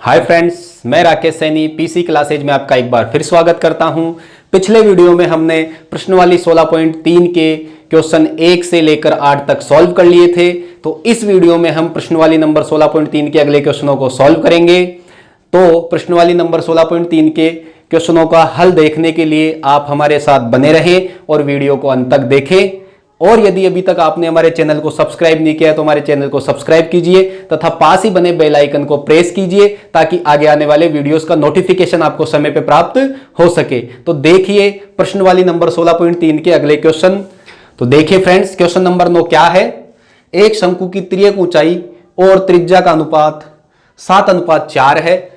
Hi friends, मैं Rakesh Saini PC classes में आपका एक बार फिर स्वागत करता हूं। पिछले वीडियो में हमने प्रश्नवाली 16.3 के क्वेश्चन 1 से लेकर 8 तक सॉल्व कर लिए थे। तो इस वीडियो में हम प्रश्नवाली नंबर 16.3 के अगले क्वेश्चनों को सॉल्व करेंगे। तो प्रश्नवाली नंबर 16.3 के क्वेश्चनों का हल देखने के लिए आप हमारे साथ बने रहें और वीडियो को अंत तक देखें। और यदि अभी तक आपने हमारे चैनल को सब्सक्राइब नहीं किया है तो हमारे चैनल को सब्सक्राइब कीजिए तथा पास ही बने बेल आइकन को प्रेस कीजिए ताकि आगे आने वाले वीडियोस का नोटिफिकेशन आपको समय पे प्राप्त हो सके। तो देखिए प्रश्नवाली नंबर 16.3 के अगले क्वेश्चन। तो देखिए फ्रेंड्स, क्वेश्चन नंबर 9 क्या है। एक शंकु की तिर्यक ऊंचाई और त्रिज्या का अनुपात 7:4 है।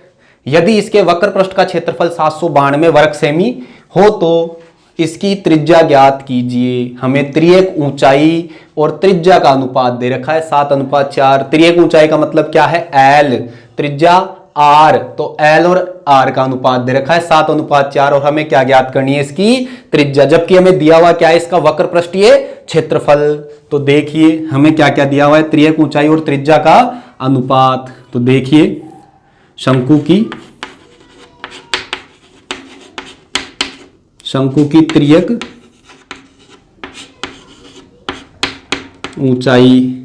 यदि इसके वक्र पृष्ठ का क्षेत्रफल 792 वर्ग सेमी हो तो इसकी त्रिज्या ज्ञात कीजिए। हमें त्रियक ऊंचाई और त्रिज्या का अनुपात दे रखा है 7:4। त्रियक ऊंचाई का मतलब क्या है, L, त्रिज्या R, तो L और R का अनुपात दे रखा है 7:4 और हमें क्या ज्ञात करनी है, इसकी त्रिज्या। जबकि हमें दिया हुआ क्या है, इसका वक्र पृष्ठीय क्षेत्रफल। तो देखिए हमें क्या क्या दिया हुआ है, त्रियक ऊंचाई और त्रिज्या का अनुपात। तो देखिए शंकु की त्रियक ऊंचाई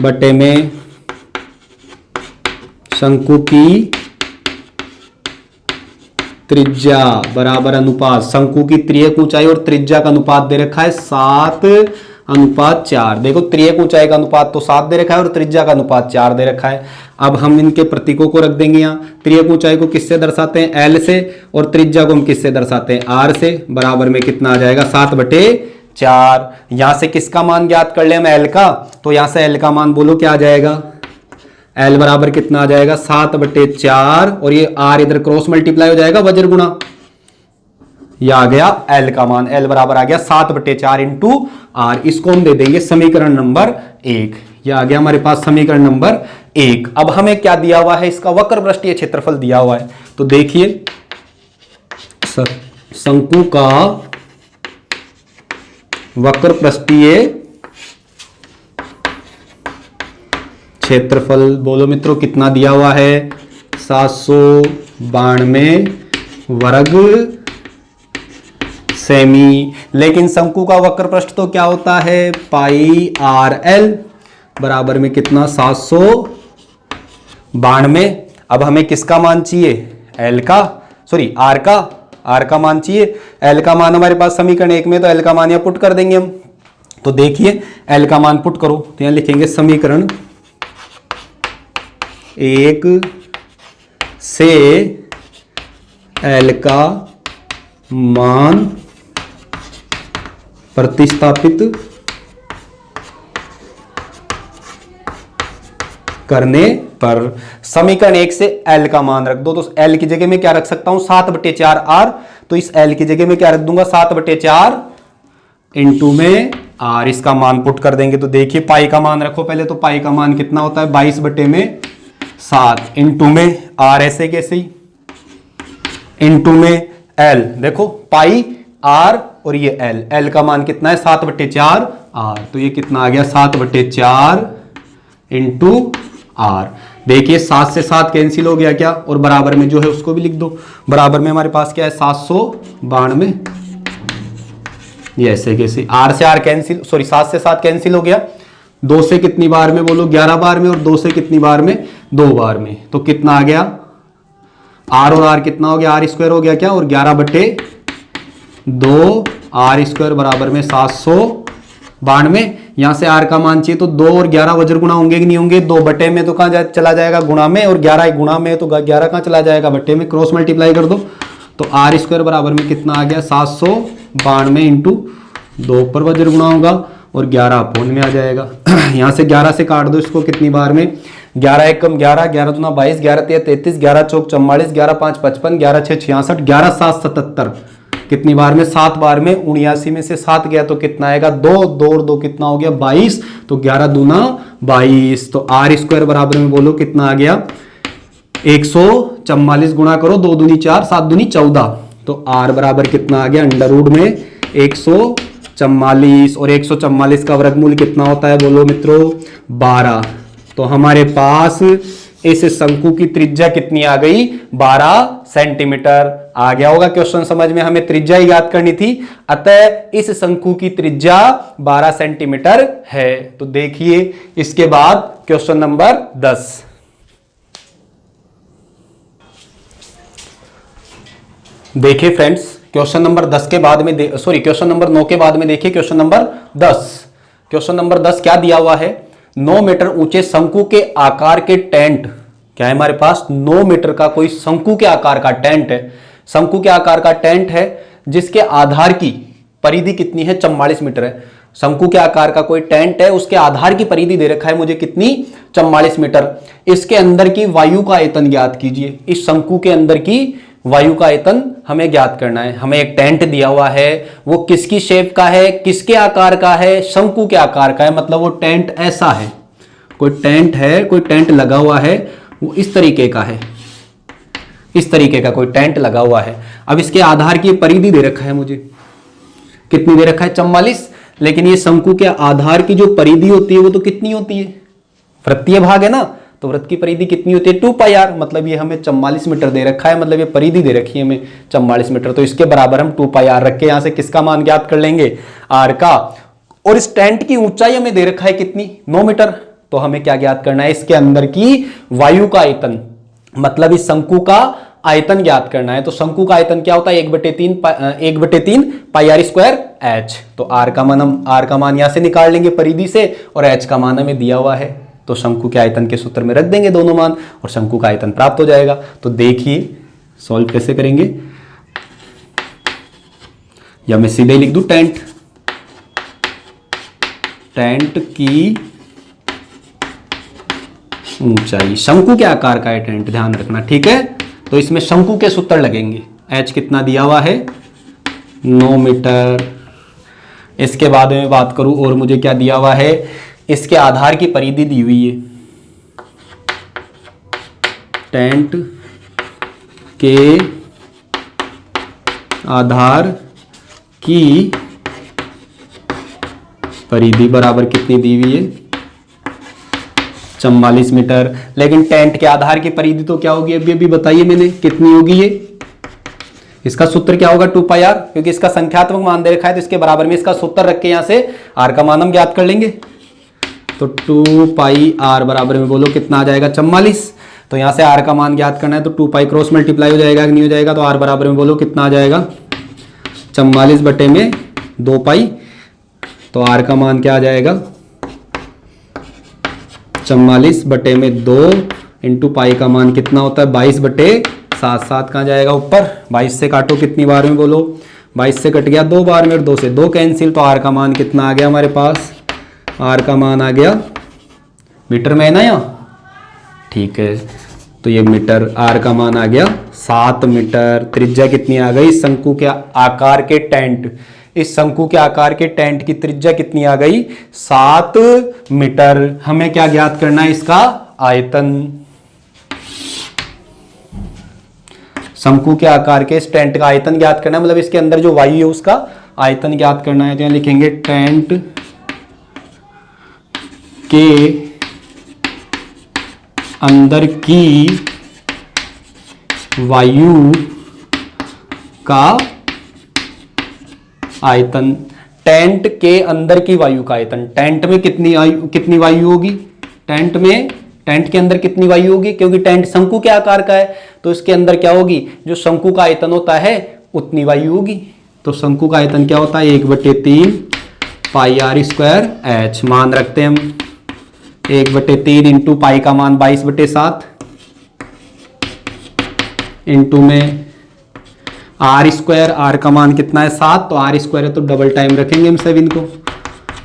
बटे में शंकु की त्रिज्या बराबर अनुपात। शंकु की त्रियक ऊंचाई और त्रिज्या का अनुपात दे रखा है 7:4। देखो त्रियक ऊंचाई का अनुपात तो 7 दे रखा है और त्रिज्या का अनुपात 4 दे रखा है। अब हम इनके प्रतीकों को रख देंगे। यहाँ त्रियक ऊंचाई को किससे दर्शाते हैं, L से, और त्रिज्या को हम किससे दर्शाते हैं, R से। बराबर में कितना आ जाएगा, 7/4। यहां से किसका मान ज्ञात कर ले हम, L का। तो यहां से L का मान बोलो क्या आ जाएगा, L बराबर कितना आ जाएगा 7/4 और ये R इधर क्रॉस मल्टीप्लाई हो जाएगा, वज्र गुणा। यह आ गया L का मान, L बराबर आ गया 7/4 इंटू R। इसको हम दे देंगे समीकरण नंबर 1। यह आ गया हमारे पास समीकरण नंबर 1। अब हमें क्या दिया हुआ है, इसका वक्र पृष्ठीय क्षेत्रफल दिया हुआ है। तो देखिए शंकु का वक्र पृष्ठीय क्षेत्रफल बोलो मित्रों कितना दिया हुआ है, 792 वर्ग सेमी। लेकिन शंकु का वक्र पृष्ठ तो क्या होता है, पाई आर एल बराबर में कितना 792। अब हमें किसका मान चाहिए, एल का, सॉरी आर का मान चाहिए। एल का मान हमारे पास समीकरण 1 में, तो एल का मान यहां पुट कर देंगे हम। तो देखिए एल का मान पुट करो, तो यहां लिखेंगे समीकरण 1 से एल का मान प्रतिस्थापित करने पर समीकरण 1 से L का मान रख दो। तो L की जगह में क्या रख सकता हूं, 7/4 R। तो इस L की जगह में क्या रख दूंगा, 7/4 इंटू में R। इसका मान पुट कर देंगे। तो देखिए पाई का मान रखो पहले। तो पाई का मान कितना होता है, 22/7 इंटू में R, ऐसे कैसे ही इंटू में L। देखो पाई R और ये L का मान कितना है 7/4 R। तो ये कितना आ गया 7/4 इंटू R। देखिए 7 से 7 कैंसिल हो गया क्या, और बराबर में जो है उसको भी लिख दो। बराबर में हमारे पास क्या है 792। ये ऐसे कैसे, R से R कैंसिल, सॉरी 7 से 7 कैंसिल हो गया। 2 से कितनी बार में बोलो, 11 बार में, और 2 से कितनी बार में, 2 बार में। तो कितना आ गया R और R कितना हो गया, R स्क्वायर हो गया क्या, और 11/2 R स्क्वायर बराबर में 792। यहां से R का मान चाहिए तो 2 और 11 वज्र गुणा होंगे कि नहीं होंगे, 2 बटे में तो कहां चला जाएगा, गुणा में, और 11 गुणा में तो 11 कहां चला जाएगा, बटे में। क्रॉस मल्टीप्लाई कर दो तो R स्क्वायर बराबर में कितना आ गया 792 इंटू 2 पर वज्र गुणा होगा और 11 अपोन में आ जाएगा। यहां से 11 से काट दो इसको कितनी बार में, 11 1 कम 11, 11 दूना 22, 11 3 33, 11 चौक 44, 11 5 55, 11 6 66, 11 7 77। कितनी बार में, 7 बार में। 79 में से 7 गया तो कितना आएगा, 2 और 2 कितना हो गया 22। तो 11 दूना 22। तो R स्क्वायर बराबर में बोलो कितना आ गया 144। गुणा करो, 2 दूनी 4, 7 दूनी 14। तो R बराबर कितना आ गया, अंडर रूट में 144। और 144 का वर्गमूल कितना होता है बोलो मित्रों, 12। तो हमारे पास इस शंकु की त्रिज्या कितनी आ गई? 12 सेंटीमीटर। आ गया होगा क्वेश्चन समझ में, हमें त्रिज्या ही याद करनी थी। अतः इस शंकु की त्रिज्या 12 सेंटीमीटर है। तो देखिए इसके बाद क्वेश्चन नंबर 10। देखिए फ्रेंड्स, क्वेश्चन नंबर 10 के बाद में क्वेश्चन नंबर 9 के बाद में देखिए क्वेश्चन नंबर 10। क्वेश्चन नंबर 10 क्या दिया हुआ है? 9 मीटर ऊंचे शंकु के आकार के टेंट। क्या है हमारे पास? 9 मीटर का कोई शंकु के आकार का टेंट है। शंकु के आकार का टेंट है जिसके आधार की परिधि कितनी है? 44 मीटर है। शंकु के आकार का कोई टेंट है, उसके आधार की परिधि दे रखा है मुझे कितनी? 44 मीटर। इसके अंदर की वायु का आयतन ज्ञात कीजिए। इस शंकु के अंदर की वायु का आयतन हमें ज्ञात करना है। हमें एक टेंट दिया हुआ है, वो किसकी शेप का है, किसके आकार का है? शंकु के आकार का है। मतलब वो टेंट ऐसा है, कोई टेंट है, कोई टेंट लगा हुआ है, वो इस तरीके का है, इस तरीके का कोई टेंट लगा हुआ है। अब इसके आधार की परिधि दे रखा है मुझे, कितनी दे रखा है? 44। लेकिन ये शंकु के आधार की जो परिधि होती है वो तो कितनी होती है? वृत्तीय भाग है ना, तो वृत्त की परिधि कितनी होती है? 2πr। मतलब ये हमें 44 मीटर दे रखा है, मतलब ये परिधि दे रखी है हमें 44 मीटर। तो इसके बराबर हम 2πr रख के यहां से किसका मान ज्ञात कर लेंगे? r का। और इस टेंट की ऊंचाई हमें दे रखा है कितनी? 9 मीटर। तो हमें क्या ज्ञात करना है? इसके अंदर की वायु का आयतन, मतलब इस शंकु का आयतन ज्ञात करना है। तो शंकु का आयतन क्या होता है? 1/3 πr² h। तो r का मान यहां से निकाल लेंगे परिधि से, और h का मान हमें दिया हुआ है। तो शंकु के आयतन के सूत्र में रख देंगे दोनों मान, और शंकु का आयतन प्राप्त हो जाएगा। तो देखिए सॉल्व कैसे करेंगे, या मैं सीधे लिख दूं टेंट। टेंट की ऊंचाई, शंकु के आकार का है टेंट, ध्यान रखना, ठीक है। तो इसमें शंकु के सूत्र लगेंगे। h कितना दिया हुआ है? 9 मीटर। इसके बाद में बात करूं और मुझे क्या दिया हुआ है? इसके आधार की परिधि दी हुई है। टेंट के आधार की परिधि बराबर कितनी दी हुई है? 44 मीटर। लेकिन टेंट के आधार की परिधि तो क्या होगी? अभी बताइए मैंने, कितनी होगी ये? इसका सूत्र क्या होगा? 2πr, क्योंकि इसका संख्यात्मक मान दे रखा है, तो इसके बराबर में इसका सूत्र रख के यहां से r का मान हम ज्ञात कर लेंगे। तो 2πr बराबर में बोलो कितना आ जाएगा? 44। तो यहां से r का मान ज्ञात करना है, तो 2π क्रॉस मल्टीप्लाई हो जाएगा कि नहीं हो जाएगा? तो r बराबर में बोलो कितना आ जाएगा? 44/2π। तो r का मान क्या आ जाएगा? 44/2 इंटू पाई का मान कितना होता है? 22/7। 7 कहाँ जाएगा? ऊपर। 22 से काटो, कितनी बार में बोलो? 22 से कट गया 2 बार में, और 2 से 2 कैंसिल। तो r का मान कितना आ गया हमारे पास? r का मान आ गया, मीटर में है ना यहाँ, ठीक है। तो ये मीटर, r का मान आ गया 7 मीटर। त्रिज्या कितनी आ गई? शंकु के आकार के टेंट, इस शंकु के आकार के टेंट की त्रिज्या कितनी आ गई? 7 मीटर। हमें क्या ज्ञात करना है? इसका आयतन। शंकु के आकार के इस टेंट का आयतन ज्ञात करना है, मतलब इसके अंदर जो वायु है उसका आयतन ज्ञात करना है। तो यहां लिखेंगे टेंट के अंदर की वायु का आयतन। टेंट के अंदर की वायु का आयतन। टेंट में कितनी वायु होगी? टेंट के अंदर कितनी वायु होगी? क्योंकि टेंट शंकु के आकार का है, तो इसके अंदर क्या होगी? जो शंकु का आयतन होता है उतनी वायु होगी। तो शंकु का आयतन क्या होता है? 1/3 πr² h। मान रखते हैं हम 1/3 इंटू पाई का मान 22/7 इंटू में r², r का मान कितना है? 7। तो r² है तो डबल टाइम रखेंगे हम 7 को,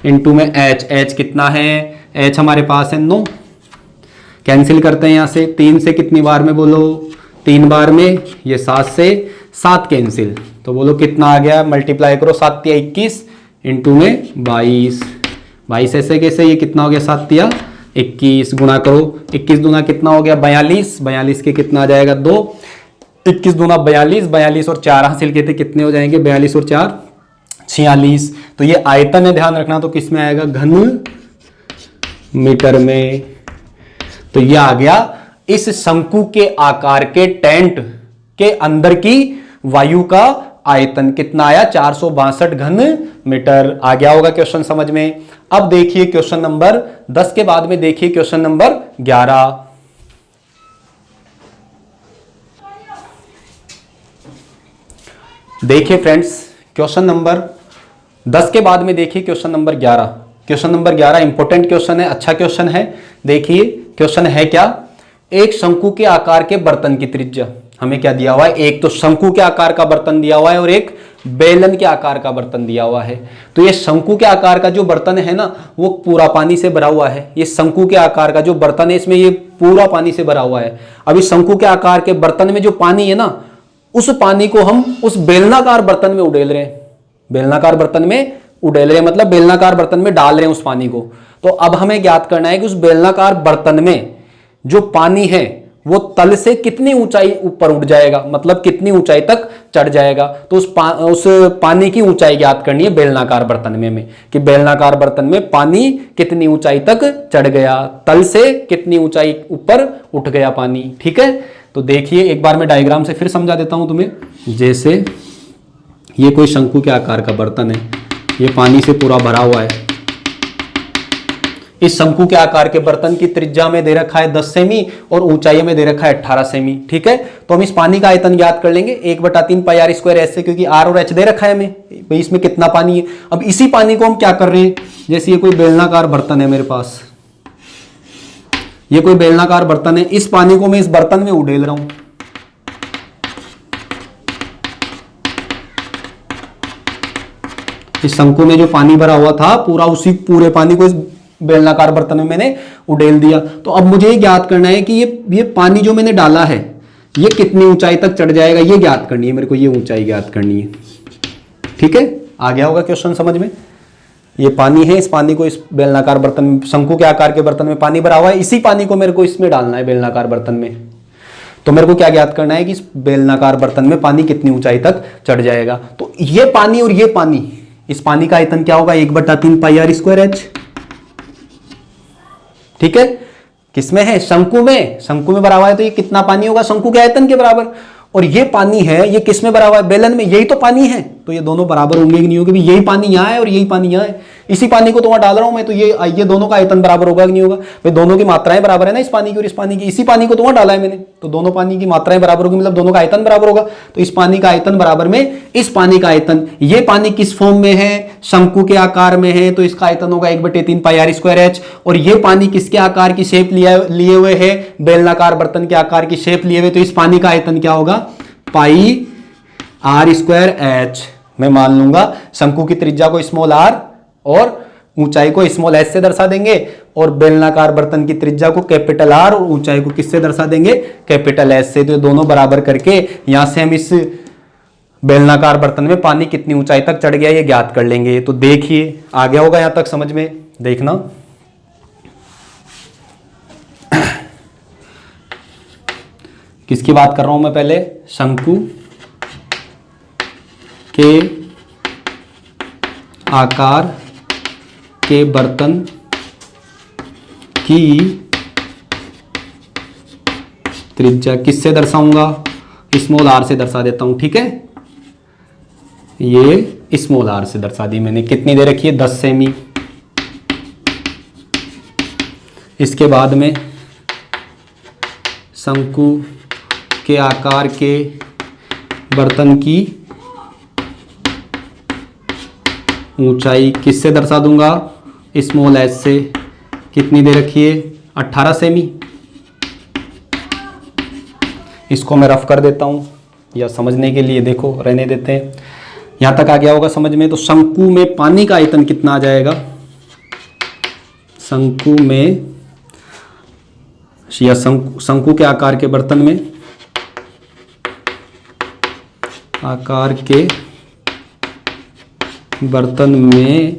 इंटू में h कितना है? h हमारे पास है 9। कैंसिल करते हैं यहां से, 3 से कितनी बार में बोलो? 3 बार में। ये 7 से 7 कैंसिल, तो बोलो कितना आ गया? मल्टीप्लाई करो, 7 या 21 इंटू में 22। 22 ऐसे कैसे? ये कितना हो गया? 7 या 21 गुणा करो, 21 दूना कितना हो गया? 42। 42 के कितना आ जाएगा? 2। 21 दूना 42, 42 और 4 हासिल किए थे, कितने हो जाएंगे? 42 और 4 46। तो ये आयतन है, ध्यान रखना। तो किस में आएगा? घन मीटर में। तो ये आ गया इस शंकु के आकार के टेंट के अंदर की वायु का आयतन कितना आया? 462 घन मीटर। आ गया होगा क्वेश्चन समझ में। अब देखिए क्वेश्चन नंबर 10 के बाद में देखिए क्वेश्चन नंबर 11। देखिए फ्रेंड्स, क्वेश्चन नंबर 10 के बाद में देखिए question number 11। Question number 11 important question है, अच्छा क्वेश्चन है। देखिए क्वेश्चन है क्या? एक शंकु के आकार के बर्तन की त्रिज्या, हमें क्या दिया हुआ है? एक तो शंकु के आकार का बर्तन दिया हुआ है और एक बेलन के आकार का बर्तन दिया हुआ है। तो ये शंकु के आकार का जो बर्तन है ना, वो पूरा पानी से भरा हुआ है। ये शंकु के आकार का जो बर्तन है, इसमें ये पूरा पानी से भरा हुआ है। अभी शंकु के आकार के बर्तन में जो पानी है ना, उस पानी को हम उस बेलनाकार बर्तन में उड़ेल रहे हैं। बेलनाकार बर्तन में उड़ेल रहे हैं मतलब बेलनाकार बर्तन में डाल रहे हैं उस पानी को। तो अब हमें ज्ञात करना है कि उस बेलनाकार बर्तन में जो पानी है वो तल से कितनी ऊंचाई ऊपर उठ जाएगा, मतलब कितनी ऊंचाई तक चढ़ जाएगा। तो उस पानी की ऊंचाई ज्ञात करनी है बेलनाकार बर्तन में कि बेलनाकार बर्तन में पानी कितनी ऊंचाई तक चढ़ गया, तल से कितनी ऊंचाई ऊपर उठ गया पानी। ठीक है, तो देखिए एक बार मैं डायग्राम से फिर समझा देता हूं तुम्हें। जैसे ये कोई शंकु के आकार का बर्तन है, ये पानी से पूरा भरा हुआ है। इस शंकु के आकार के बर्तन की त्रिज्या में दे रखा है 10 सेमी और ऊंचाई में दे रखा है 18 सेमी। ठीक है, तो हम इस पानी का आयतन ज्ञात कर लेंगे 1/3 पाई आर स्क्वायर ऐसे, क्योंकि आर और एच दे रखा है हमें भाई इसमें कितना पानी है। अब इसी पानी को हम क्या कर रहे हैं, जैसे ये कोई बेलनाकार बर्तन है मेरे पास, ये कोई बेलनाकार बर्तन है, इस पानी को मैं इस बर्तन में उड़ेल रहा हूं। इस शंकु में जो पानी भरा हुआ था पूरा, उसी पूरे पानी को इस बेलनाकार बर्तन में मैंने उड़ेल दिया। तो अब मुझे ये ज्ञात करना है कि ये पानी जो मैंने डाला है ये कितनी ऊंचाई तक चढ़ जाएगा, ये ज्ञात करनी है मेरे को, ये ऊंचाई ज्ञात करनी है। ठीक है, आ गया होगा क्वेश्चन समझ में। ये पानी है, इस पानी को इस बेलनाकार बर्तन में, शंकु के आकार के बर्तन में पानी भरा हुआ है, इसी पानी को मेरे को इसमें डालना है बेलनाकार बर्तन में। तो मेरे को क्या ज्ञात करना है कि इस बेलनाकार बर्तन में पानी कितनी ऊंचाई तक चढ़ जाएगा। तो ये पानी और ये पानी, इस पानी का आयतन क्या होगा? 1/3 पाई आर स्क्वायर एच। ठीक है, किसमें है? शंकु में। शंकु में भरा हुआ है तो ये कितना पानी होगा? शंकु के आयतन के बराबर। और ये पानी है, ये किसमें भरा हुआ है? बेलन में। यही तो पानी है, तो ये दोनों बराबर होंगे कि नहीं होंगे? यही पानी यहां है और यही पानी यहां है, इसी पानी को तो वहां डाल रहा हूं मैं, तो ये दोनों का आयतन बराबर होगा कि नहीं होगा? भाई दोनों की मात्राएं बराबर है ना, इस पानी की और इस पानी की, इसी पानी को तो वहां डाला है मैंने, तो दोनों पानी की मात्राएं बराबर होगी, मतलब दोनों का आयतन बराबर होगा। तो इस पानी का आयतन बराबर में इस पानी का आयतन। ये पानी किस फॉर्म में है? शंकु के आकार में है, तो इसका आयतन होगा 1/3 पाई आर स्क्वायर एच। और ये पानी किसके आकार की शेप लिए हुए है? बेलनाकार बर्तन के आकार की शेप लिए हुए, तो इस पानी का आयतन क्या होगा? पाई आर स्क्वायर एच। मैं मान लूंगा शंकु की त्रिज्या को स्मॉल आर और ऊंचाई को स्मॉल एच से दर्शा देंगे, और बेलनाकार बर्तन की त्रिज्या को कैपिटल आर और ऊंचाई को किससे दर्शा देंगे? कैपिटल एच से। तो दोनों बराबर करके यहां से हम इस बेलनाकार बर्तन में पानी कितनी ऊंचाई तक चढ़ गया ये ज्ञात कर लेंगे। तो देखिए आ गया होगा यहां तक समझ में, देखना। किसकी बात कर रहा हूं मैं? पहले शंकु के आकार के बर्तन की त्रिज्या किससे दर्शाऊंगा? स्मॉल आर से दर्शा देता हूं। ठीक है, ये स्मॉल आर से दर्शा दी मैंने। कितनी दे रखी है? 10 सेमी। इसके बाद में शंकु के आकार के बर्तन की ऊंचाई किससे दर्शा दूंगा? स्मॉल एच से। कितनी दे रखी है? 18 सेमी। इसको मैं रफ कर देता हूं या समझने के लिए देखो रहने देते हैं। यहां तक आ गया होगा समझ में। तो शंकु में पानी का आयतन कितना आ जाएगा? शंकु में या शंकु के आकार के बर्तन में, आकार के बर्तन में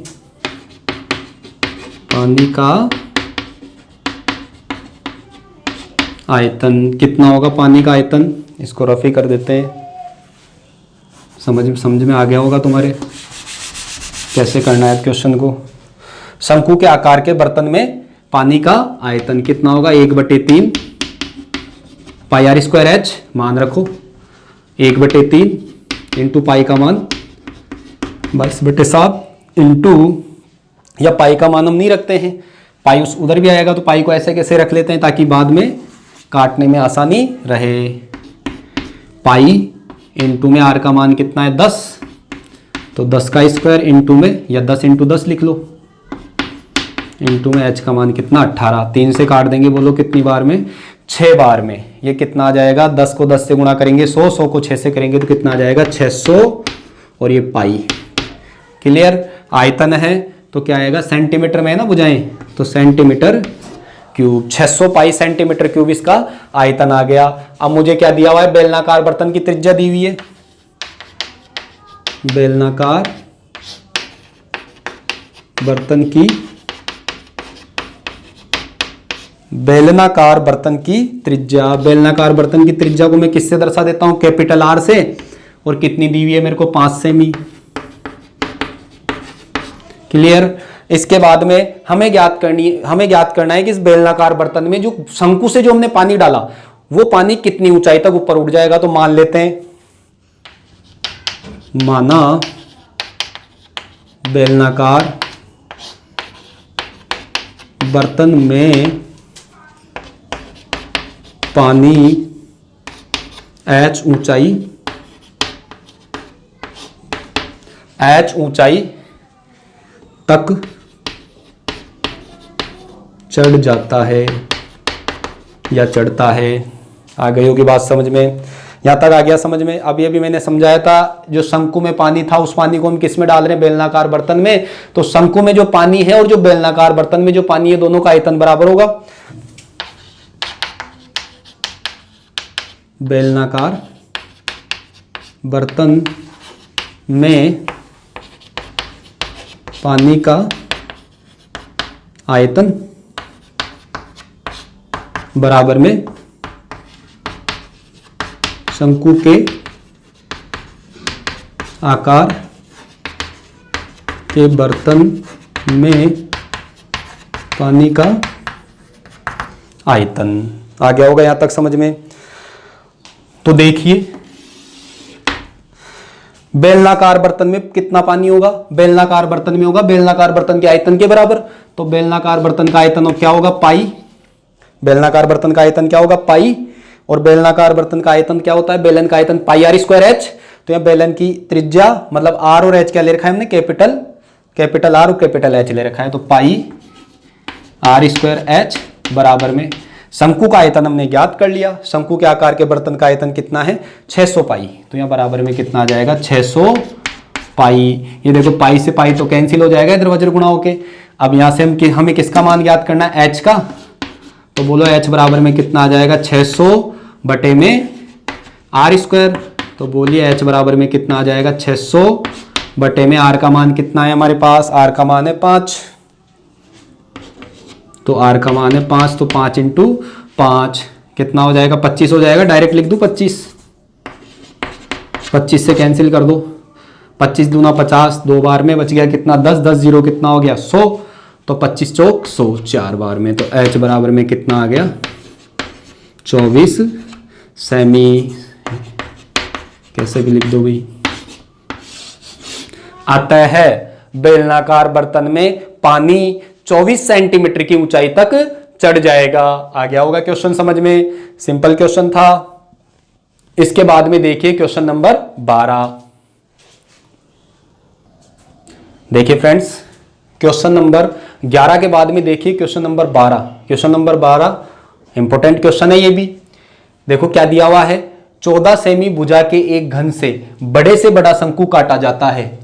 पानी का आयतन कितना होगा? पानी का आयतन, इसको रफ ही कर देते हैं। समझ में आ गया होगा तुम्हारे कैसे करना है क्वेश्चन को। शंकु के आकार के बर्तन में पानी का आयतन कितना होगा? 1/3 पाई आर स्क्वायर एच मान रखो 1/3 इंटू पाई का मान 22/7 इंटू, या पाई का मान हम नहीं रखते हैं, पाई उस उधर भी आएगा तो पाई को ऐसे कैसे रख लेते हैं ताकि बाद में काटने में आसानी रहे। पाई इंटू में आर का मान कितना है 10, तो 10 का स्क्वायर इंटू में, या 10 इंटू 10 लिख लो, इंटू में एच का मान कितना 18। 3 से काट देंगे, बोलो कितनी बार में, 6 बार में। ये कितना आ जाएगा, 10 को 10 से गुणा करेंगे 100, 100 को 6 से करेंगे तो कितना आ जाएगा 600, और ये पाई। क्लियर। आयतन है तो क्या आएगा, सेंटीमीटर में है ना भुजाएं, तो सेंटीमीटर क्यूब, 600 पाई सेंटीमीटर क्यूब इसका आयतन आ गया। अब मुझे क्या दिया हुआ है, बेलनाकार बर्तन की त्रिज्या दी हुई है, बेलनाकार बर्तन की, बेलनाकार बर्तन की त्रिज्या, बेलनाकार बर्तन की त्रिज्या को मैं किससे दर्शा देता हूं, कैपिटल आर से, और कितनी दी हुई है मेरे को 5 सेमी। क्लियर। इसके बाद में हमें ज्ञात करना है कि इस बेलनाकार बर्तन में जो शंकु से जो हमने पानी डाला वो पानी कितनी ऊंचाई तक ऊपर उठ जाएगा। तो मान लेते हैं, माना बेलनाकार बर्तन में पानी h ऊंचाई तक चढ़ जाता है या चढ़ता है। आ गई होगी बात समझ में, यहां तक आ गया समझ में। अब ये भी मैंने समझाया था, जो शंकु में पानी था उस पानी को हम किस में डाल रहे हैं, बेलनाकार बर्तन में। तो शंकु में जो पानी है और जो बेलनाकार बर्तन में जो पानी है, दोनों का आयतन बराबर होगा। बेलनाकार बर्तन में पानी का आयतन बराबर में शंकु के आकार के बर्तन में पानी का आयतन। आ गया होगा यहां तक समझ में। तो देखिए, बेलनाकार बर्तन में कितना पानी होगा, बेलनाकार बर्तन में होगा बेलनाकार बर्तन के आयतन के बराबर। तो बेलनाकार बर्तन का आयतन क्या होगा, पाई। बेलनाकार बर्तन का आयतन क्या होगा, पाई। और बेलनाकार बर्तन का आयतन क्या होता है, बेलन का आयतन पाई आर स्क्वायर एच। तो यहाँ बेलन की त्रिज्या मतलब आर और एच क्या ले रखा है हमने, कैपिटल आर और कैपिटल एच ले रखा है। तो पाई आर स्क्वायर एच बराबर में शंकु का आयतन हमने ज्ञात कर लिया। शंकु के आकार के बर्तन का आयतन कितना है, 600 पाई। तो यहाँ बराबर में कितना आ जाएगा, 600 पाई। ये देखो पाई से पाई तो कैंसिल हो जाएगा इधर वज्र गुणा होके। अब यहाँ से हमें किसका मान ज्ञात करना है, एच का। तो बोलो एच बराबर में कितना आ जाएगा, 600 बटे में आर स्क्वायर। तो बोलिए एच बराबर में कितना आ जाएगा, 600 बटे में आर का मान कितना है हमारे पास, आर का मान है 5। तो आर का मान है 5, तो 5 इंटू 5 कितना हो जाएगा, 25 हो जाएगा। डायरेक्ट लिख दूं 25, 25 से कैंसिल कर दो, 25 दूना 50, 2 बार में बच गया कितना 10, 10 जीरो कितना हो गया 100। तो 25 चौक 100 4 बार में। तो एच बराबर में कितना आ गया, 24 सेमी। कैसे भी लिख दो भाई। अतः बेलनाकार बर्तन में पानी 24 सेंटीमीटर की ऊंचाई तक चढ़ जाएगा। आ गया होगा क्वेश्चन समझ में, सिंपल क्वेश्चन था। इसके बाद में देखिए क्वेश्चन नंबर 12। देखिए फ्रेंड्स, क्वेश्चन नंबर 11 के बाद में देखिए question number 12। Question number 12 important question है ये भी। देखो क्या दिया हुआ है, 14 सेमी भुजा के एक घन से बड़े से बड़ा शंकु काटा जाता है।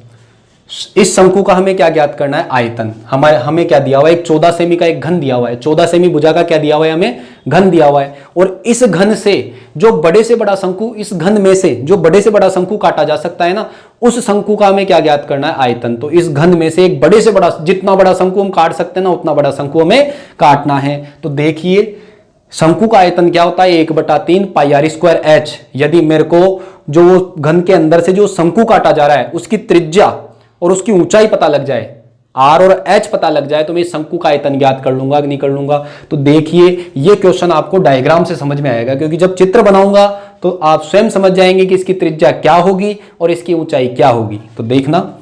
इस शंकु का हमें क्या ज्ञात करना है, आयतन। हमें क्या दिया हुआ है, एक 14 सेमी का एक घन दिया हुआ है। 14 सेमी भुजा का क्या दिया हुआ है, हमें घन दिया हुआ है। और इस घन से जो बड़े से बड़ा शंकु, इस घन में से जो बड़े से बड़ा शंकु काटा जा सकता है ना, उस शंकु का हमें क्या ज्ञात करना है, आयतन। तो इस घन में से एक बड़े से बड़ा, जितना बड़ा शंकु हम काट सकते हैं ना, उतना बड़ा शंकु हमें काटना है। तो देखिए शंकु का आयतन क्या होता है, 1/3 पाई आर स्क्वायर एच। यदि मेरे को जो घन के अंदर से जो शंकु काटा जा रहा है उसकी त्रिज्या और उसकी ऊंचाई पता लग जाए, आर और एच पता लग जाए तो मैं शंकु का आयतन ज्ञात कर लूंगा कि नहीं कर लूंगा। तो देखिए ये क्वेश्चन आपको डायग्राम से समझ में आएगा, क्योंकि जब चित्र बनाऊंगा तो आप स्वयं समझ जाएंगे कि इसकी त्रिज्या क्या होगी और इसकी ऊंचाई क्या होगी। तो देखना,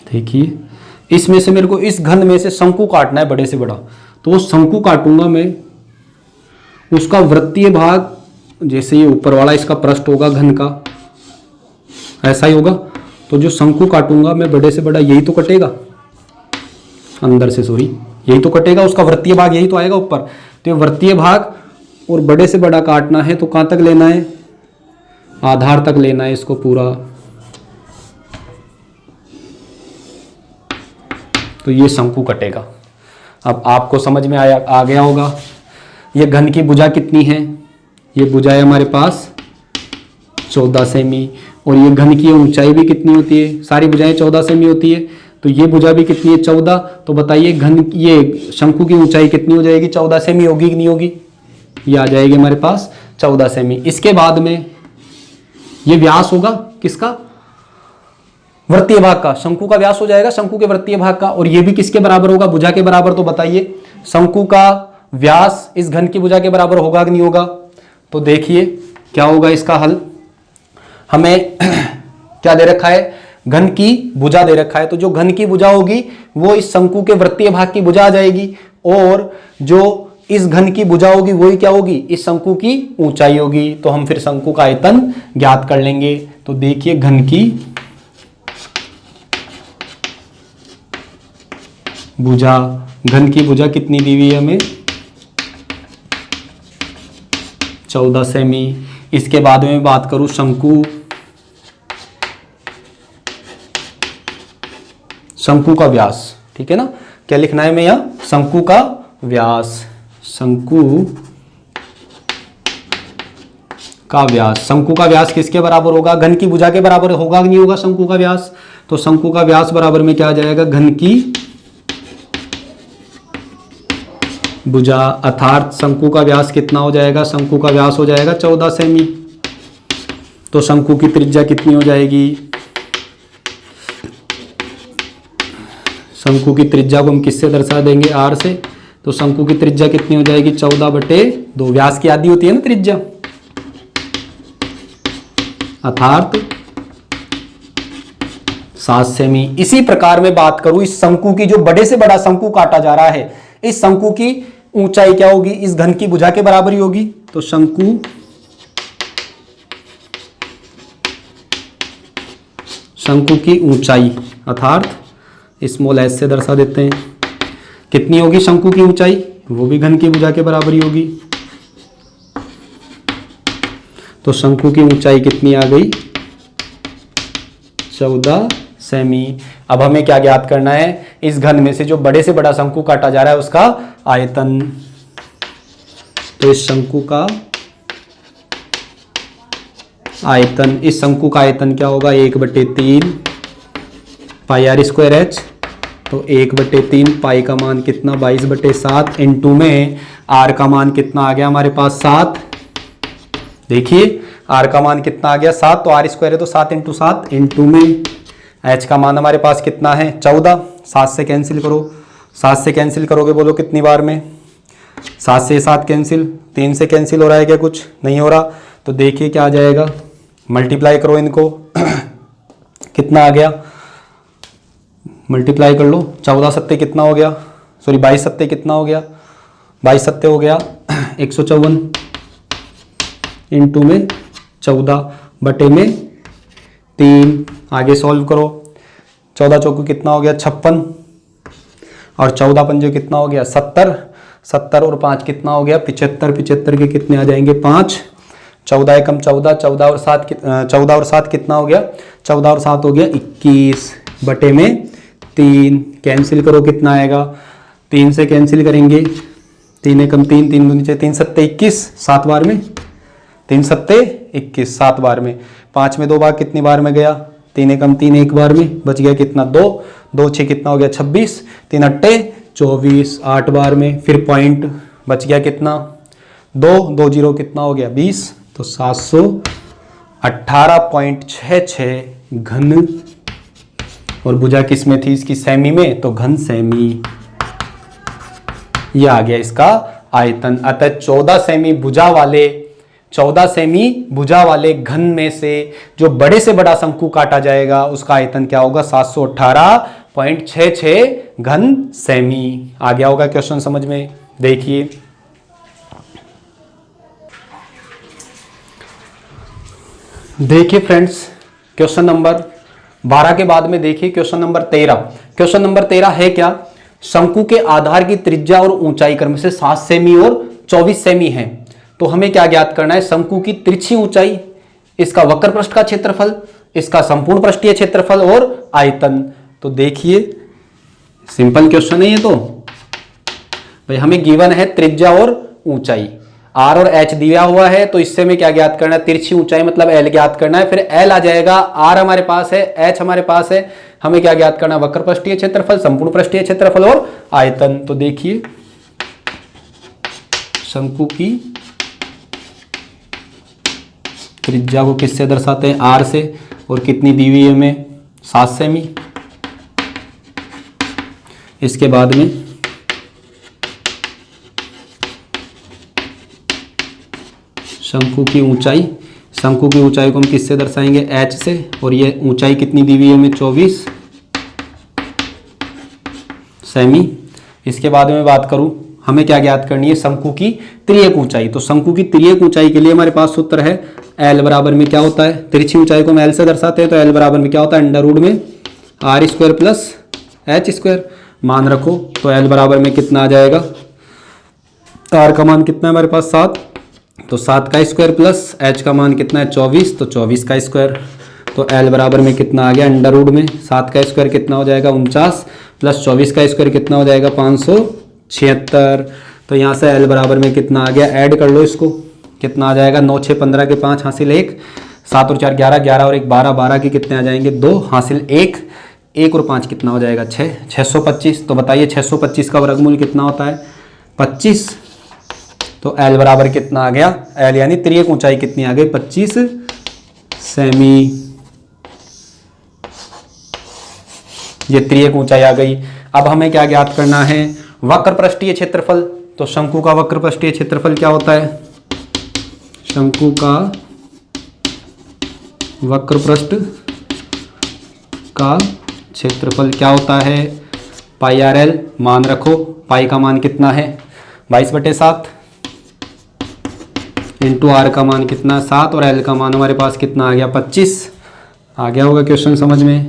देखिए इसमें से मेरे को इस घन में से शंकु काटना है बड़े से बड़ा, तो वो शंकु काटूंगा मैं, उसका वृत्तीय भाग जैसे ये ऊपर वाला इसका पृष्ठ होगा घन का, ऐसा ही होगा। तो जो शंकु काटूंगा मैं बड़े से बड़ा, यही तो कटेगा अंदर से, सॉरी यही तो कटेगा, उसका वृत्तीय भाग यही तो आएगा ऊपर। तो ये वृत्तीय भाग और बड़े से बड़ा काटना है तो कहाँ तक लेना है, आधार तक लेना है इसको पूरा। तो ये शंकु कटेगा। अब आपको समझ में आ गया होगा ये घन की भुजा कितनी है। ये भुजा है हमारे पास 14 सेमी, और ये घन की ऊंचाई भी कितनी होती है, सारी भुजाएं 14 सेमी होती है, तो ये भुजा भी कितनी है 14। तो बताइए घन ये शंकु की ऊंचाई कितनी हो जाएगी, 14 सेमी होगी कि नहीं होगी, ये आ जाएगी हमारे पास 14 सेमी। इसके बाद में ये व्यास होगा किसका, वृत्तीय भाग का, शंकु का व्यास हो जाएगा शंकु के वृत्तीय भाग का, और ये भी किसके बराबर होगा, भुजा के बराबर। तो बताइए शंकु का व्यास इस घन की भुजा के बराबर होगा कि नहीं होगा। तो देखिए क्या होगा इसका हल, हमें क्या दे रखा है, घन की भुजा दे रखा है, तो जो घन की भुजा होगी वो इस शंकु के वृत्तीय भाग की भुजा आ जाएगी, और जो इस घन की भुजा होगी वही क्या होगी, इस शंकु की ऊंचाई होगी। तो हम फिर शंकु का आयतन ज्ञात कर लेंगे। तो देखिए घन की भुजा, घन की भुजा कितनी दी हुई है हमें, 14 सेमी। इसके बाद में बात करूं शंकु, शंकु का व्यास, ठीक है ना, क्या लिखना है मैं यहाँ, शंकु का व्यास, शंकु का व्यास। शंकु का व्यास किसके बराबर होगा, घन की भुजा के बराबर होगा कि नहीं होगा शंकु का व्यास। तो शंकु का व्यास बराबर में क्या आ जाएगा, घन की भुजा, अर्थात शंकु का व्यास कितना हो जाएगा, शंकु का व्यास हो जाएगा 14 सेमी। तो शंकु की त्रिज्या कितनी हो जाएगी, शंकु की त्रिज्या को हम किससे दर्शा देंगे, आर से। तो शंकु की त्रिज्या कितनी हो जाएगी, 14/2, व्यास की आधी होती है ना त्रिज्या, अर्थात 7 सेमी। इसी प्रकार में बात करूं इस शंकु की, जो बड़े से बड़ा शंकु काटा जा रहा है, इस शंकु की ऊंचाई क्या होगी, इस घन की भुजा के बराबर ही होगी। तो शंकु की ऊंचाई अर्थात स्मॉल एस से दर्शा देते हैं, कितनी होगी शंकु की ऊंचाई, वो भी घन की भुजा के बराबर ही होगी। तो शंकु की ऊंचाई कितनी आ गई, 14 सेमी। अब हमें क्या ज्ञात करना है, इस घन में से जो बड़े से बड़ा शंकु काटा जा रहा है उसका आयतन। तो इस शंकु का आयतन, इस शंकु का आयतन क्या होगा, 1/3 पाई आर स्क्वायर एच। तो 1/3 पाई का मान कितना, 22/7, इनटू में आर का मान कितना आ गया हमारे पास 7। देखिए आर का मान कितना आ गया 7, तो आर स्क्वायर है तो 7 × 7, इनटू में एच का मान हमारे पास कितना है 14। 7 से कैंसिल करो, 7 से कैंसिल करोगे बोलो कितनी बार में, 7 से 7 कैंसिल, 3 से कैंसिल हो रहा है क्या, कुछ नहीं हो रहा। तो देखिए क्या आ जाएगा, मल्टीप्लाई करो इनको कितना आ गया, मल्टीप्लाई कर लो, 14 सत्ते कितना हो गया, सॉरी 22 सत्ते कितना हो गया, 22 सत्ते हो गया 154, इनटू में 14/3। आगे सॉल्व करो, 14 चौको कितना हो गया 56, और 14 पंजे कितना हो गया 70, 70 और 5 कितना हो गया 75, 75 के कितने आ जाएंगे 5, 14 एकम 14, 14 और 7 कितना हो गया, 14 और 7 हो गया 21 बटे में 3, कैंसिल करो कितना आएगा, 3 से कैंसिल करेंगे, 3 एकम 3, 3 दूनी 3 सत्ते 21, 7 बार में 3 सत्ते 21, 7 बार में, 5 में 2 बार कितनी बार में गया, 3 एकम 3 एक बार में, बच गया कितना 2, 2 6 कितना हो गया 26, 3 अट्टे 24, 8 बार में, फिर पॉइंट बच गया कितना 2, 2 जीरो कितना हो गया 20, तो 718.66 घन, और भुजा किस में थी इसकी, सेमी में, तो घन सेमी, ये आ गया इसका आयतन। अतः 14 सेमी भुजा वाले घन में से जो बड़े से बड़ा शंकु काटा जाएगा उसका आयतन क्या होगा, 718.66 घन सेमी। आ गया होगा क्वेश्चन समझ में। देखिए फ्रेंड्स, क्वेश्चन नंबर 12 के बाद में देखिए क्वेश्चन नंबर 13। क्वेश्चन नंबर 13 है क्या, शंकु के आधार की त्रिज्या और ऊंचाई क्रम से 7 सेमी और 24 सेमी है, तो हमें क्या ज्ञात करना है, शंकु की तिरछी ऊंचाई, इसका वक्र पृष्ठ का क्षेत्रफल, इसका संपूर्ण पृष्ठीय क्षेत्रफल और आयतन। तो देखिए सिंपल क्वेश्चन है ये, तो भाई हमें गिवन है त्रिज्या और ऊंचाई, आर और एच दिया हुआ है, तो इससे हमें क्या ज्ञात करना है, तिरछी ऊंचाई मतलब एल ज्ञात करना है, फिर एल आ जाएगा, आर हमारे पास है, एच हमारे पास है, हमें क्या ज्ञात करना है, वक्र पृष्ठीय क्षेत्रफल, संपूर्ण पृष्ठीय क्षेत्रफल और आयतन। तो देखिए शंकु की त्रिज्या को किससे दर्शाते हैं, आर से, और कितनी दी हुई है हमें, 7 सेमी। इसके बाद में शंकु की ऊंचाई को हम किससे दर्शाएंगे, h से, और ये ऊंचाई कितनी दी हुई है हमें, 24 सेमी। इसके बाद में बात करूं, हमें क्या ज्ञात करनी है, शंकु की तिर्यक ऊंचाई। तो शंकु की तिर्यक ऊंचाई के लिए हमारे पास सूत्र है, L बराबर में क्या होता है, तिरछी ऊंचाई को हम L से दर्शाते हैं, तो L बराबर में क्या होता है, अंडर रूट में r square plus h square, मान रखो, तो L बराबर में कितना आ जाएगा, आर का मान कितना है हमारे पास 7, तो 7 का स्क्वायर प्लस h का मान कितना है 24, तो 24 का स्क्वायर, तो L बराबर में कितना आ गया, अंडर रूट में 7 का स्क्वायर कितना हो जाएगा 49, प्लस 24 का स्क्वायर कितना हो जाएगा 576। तो यहाँ से L बराबर में कितना आ गया, ऐड कर लो इसको, कितना आ जाएगा, 9 6 15 के 5 हासिल 1, 7 और 4 11, 11 और 1 12, 12 के कितने आ जाएंगे 2 हासिल 1, 1 और 5 कितना हो जाएगा 6, 625। तो बताइए 625 का वर्गमूल कितना होता है 25। तो L बराबर कितना आ गया, L यानी तिर्यक ऊंचाई कितनी आ गई 25 सेमी, ये तिर्यक ऊंचाई आ गई। अब हमें क्या ज्ञात करना है, वक्र पृष्ठीय क्षेत्रफल। तो शंकु का वक्र पृष्ठीय क्षेत्रफल क्या होता है, शंकु का वक्र पृष्ठ का क्षेत्रफल क्या होता है, पाई आर एल, मान रखो, पाई का मान कितना है 22/7, इंटू आर का मान कितना है 7, और एल का मान हमारे पास कितना आ गया 25। आ गया होगा क्वेश्चन समझ में।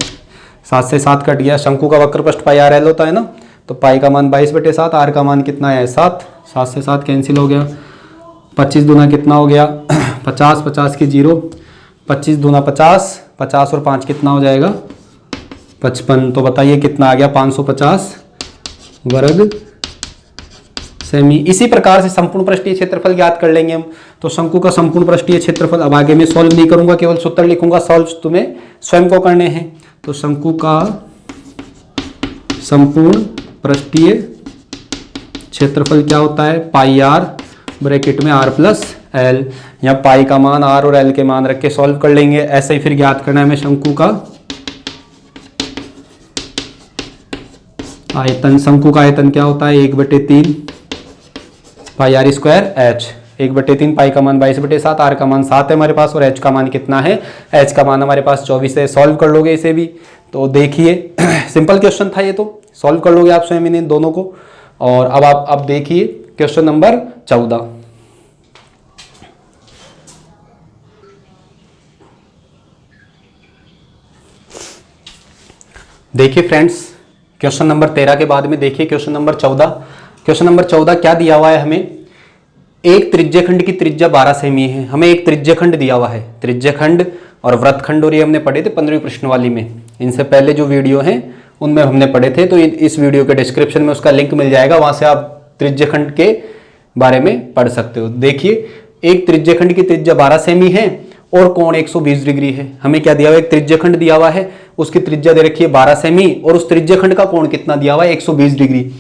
7 से 7 कट गया, शंकु का वक्र पृष्ठ पाई आर एल होता है ना, तो पाई का मान 22/7, आर का मान कितना है 7, 7 से 7 कैंसिल हो गया, 25 दूना कितना हो गया 50, 50 की 0, 25 दूना 50, 50 और 5 कितना हो जाएगा 55। तो बताइए कितना आ गया 550 वर्ग सेमी। इसी प्रकार से संपूर्ण पृष्ठीय क्षेत्रफल ज्ञात कर लेंगे हम। तो शंकु का संपूर्ण पृष्ठीय क्षेत्रफल, अब आगे मैं सॉल्व नहीं करूंगा, केवल सूत्र लिखूंगा, सॉल्व तुम्हें स्वयं को करने हैं। तो शंकु का संपूर्ण पृष्ठीय क्षेत्रफल क्या होता है, पाई आर ब्रैकेट में आर प्लस एल, या पाई का मान आर और एल के मान रख के सॉल्व कर लेंगे। ऐसे ही फिर ज्ञात करना है हमें शंकु का आयतन। शंकु का आयतन क्या होता है 1/3 पाई आर स्क्वायर एच, 1/3 पाई का मान 22/7, आर का मान 7 है हमारे पास, और एच का मान कितना है, एच का मान हमारे पास 24 है। सॉल्व कर लोगे इसे भी, तो देखिए सिंपल क्वेश्चन था ये, तो सॉल्व कर लोगे आप स्वयं इन दोनों को। और अब देखिए क्वेश्चन नंबर 14। देखिए फ्रेंड्स, क्वेश्चन नंबर 13 के बाद में देखिए क्वेश्चन नंबर 14। क्वेश्चन नंबर 14 क्या दिया हुआ है हमें, एक त्रिज्यखंड की त्रिज्या 12 सेमी है, हमें एक त्रिज्यखंड दिया हुआ है, त्रिज्यखंड और वृत्तखंड, और ये हमने पढ़े थे 15वीं प्रश्नवाली में। इनसे पहले जो वीडियो हैं उनमें हमने पढ़े थे, तो इस वीडियो के डिस्क्रिप्शन में उसका लिंक मिल जाएगा, वहां से आप त्रिज्यखंड के बारे में पढ़ सकते हो। देखिए एक त्रिज्यखंड की त्रिज्या 12 सेमी है और कोण 120 डिग्री है। हमें क्या दिया हुआ है, एक त्रिज्यखंड दिया हुआ है, उसकी त्रिज्या दे रखी है 12 सेमी और उस त्रिज्यखंड का कोण कितना दिया हुआ है, 120 डिग्री।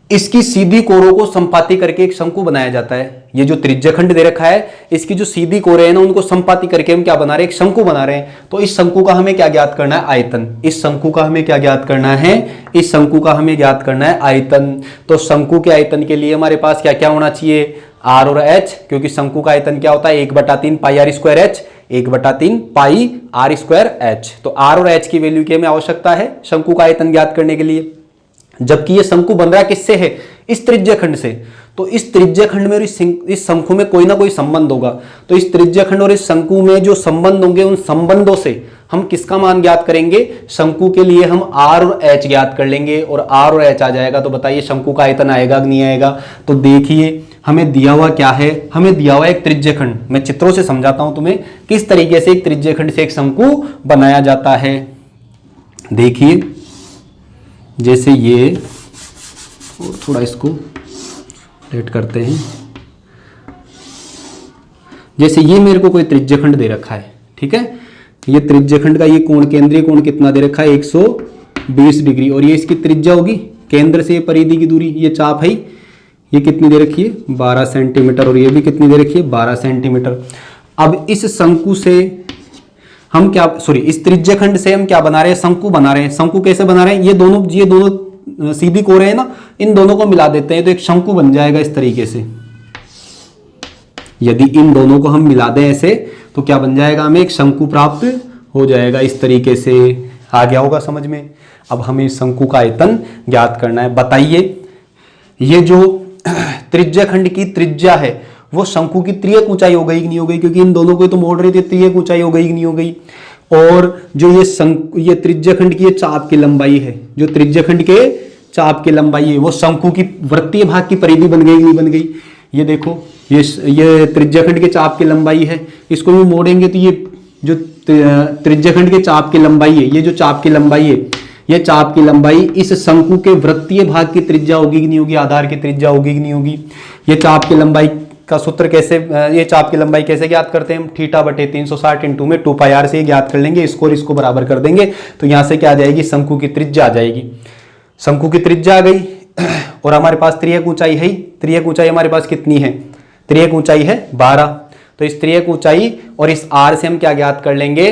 इसकी सीधी कोरों को संपाती करके एक शंकु बनाया जाता है। ये जो त्रिज्यखंड दे रखा है, इसकी जो सीधी कोरे हैं ना, उनको संपाती करके हम क्या बना रहे हैं, एक शंकु बना रहे हैं। तो इस शंकु का हमें क्या ज्ञात करना है, आयतन। इस शंकु का हमें क्या ज्ञात करना है, इस शंकु का हमें ज्ञात करना है आयतन। तो शंकु के आयतन के लिए हमारे पास क्या क्या होना चाहिए, आर और एच, क्योंकि शंकु का आयतन क्या होता है, 1/3 pi R square H, 1/3 pi R square H. तो आर और एच की वैल्यू की हमें आवश्यकता है शंकु का आयतन ज्ञात करने के लिए। जबकि ये शंकु बन रहा किससे है, इस त्रिज्यखंड से। तो इस त्रिज्यखंड में और इस शंकु में कोई ना कोई संबंध होगा। तो इस त्रिज्यखंड और इस शंकु में जो संबंध होंगे, उन संबंधों से हम किसका मान ज्ञात करेंगे, शंकु के लिए हम आर और एच ज्ञात कर लेंगे, और आर और एच आ जाएगा तो बताइए शंकु का आयतन आएगा कि नहीं आएगा। तो देखिए हमें दिया हुआ क्या है, हमें दिया हुआ एक त्रिज्यखंड। मैं चित्रों से समझाता हूं तुम्हें किस तरीके से एक त्रिज्यखंड से एक शंकु बनाया जाता है। देखिए जैसे ये, और थोड़ा इसको लेट करते हैं, जैसे ये मेरे को कोई त्रिज्यखंड दे रखा है, ठीक है। ये त्रिज्यखंड का ये कोण, केंद्रीय कोण कितना दे रखा है, 120 डिग्री, और ये इसकी त्रिज्या होगी केंद्र से परिधि की दूरी, ये चाप है, ये कितनी दे रखी है 12 सेंटीमीटर, और ये भी कितनी दे रखी है 12 सेंटीमीटर। अब इस शंकु से हम क्या, सॉरी, इस त्रिज्यखंड से हम क्या बना रहे हैं, शंकु बना रहे हैं। शंकु कैसे बना रहे हैं, ये दोनों सीधी कोरे हैं ना, इन दोनों को मिला देते हैं तो एक शंकु बन जाएगा इस तरीके से। यदि इन दोनों को हम मिला दें ऐसे तो क्या बन जाएगा, हमें एक शंकु प्राप्त हो जाएगा इस तरीके से। आ गया होगा समझ में। अब हमें इस शंकु का आयतन ज्ञात करना है। बताइए ये जो त्रिज्यखंड की त्रिज्या है वो शंकु की त्रियक ऊंचाई हो गई कि नहीं हो गई, क्योंकि इन दोनों को तो मोड़ रही थी, त्रियक ऊंचाई हो गई कि नहीं हो गई। और जो ये त्रिज्यखंड की चाप की लंबाई है, जो त्रिज्यखंड के चाप की लंबाई है, वो शंकु की वृत्तीय भाग की परिधि बन गई कि नहीं बन गई। ये देखो ये त्रिज्यखंड के चाप की लंबाई है, इसको भी मोड़ेंगे तो ये जो त्रिज्यखंड के चाप की लंबाई है, ये जो चाप की लंबाई है, ये चाप की लंबाई इस शंकु के वृत्तीय भाग की त्रिज्या होगी कि नहीं होगी, आधार की त्रिज्या होगी कि नहीं होगी। ये चाप की लंबाई का सूत्र कैसे, ये चाप की लंबाई कैसे ज्ञात करते हैं हम, θ/360 इंटू में 2πr से ज्ञात कर लेंगे, इसको और इसको बराबर कर देंगे तो यहां से क्या आ जाएगी, शंकु की त्रिज्या आ जाएगी। शंकु की त्रिज्या आ गई और हमारे पास त्रियक ऊंचाई है। त्रियक ऊंचाई हमारे पास कितनी है, त्रियक ऊंचाई है 12। तो इस त्रियक ऊंचाई और इस r से हम क्या ज्ञात कर लेंगे,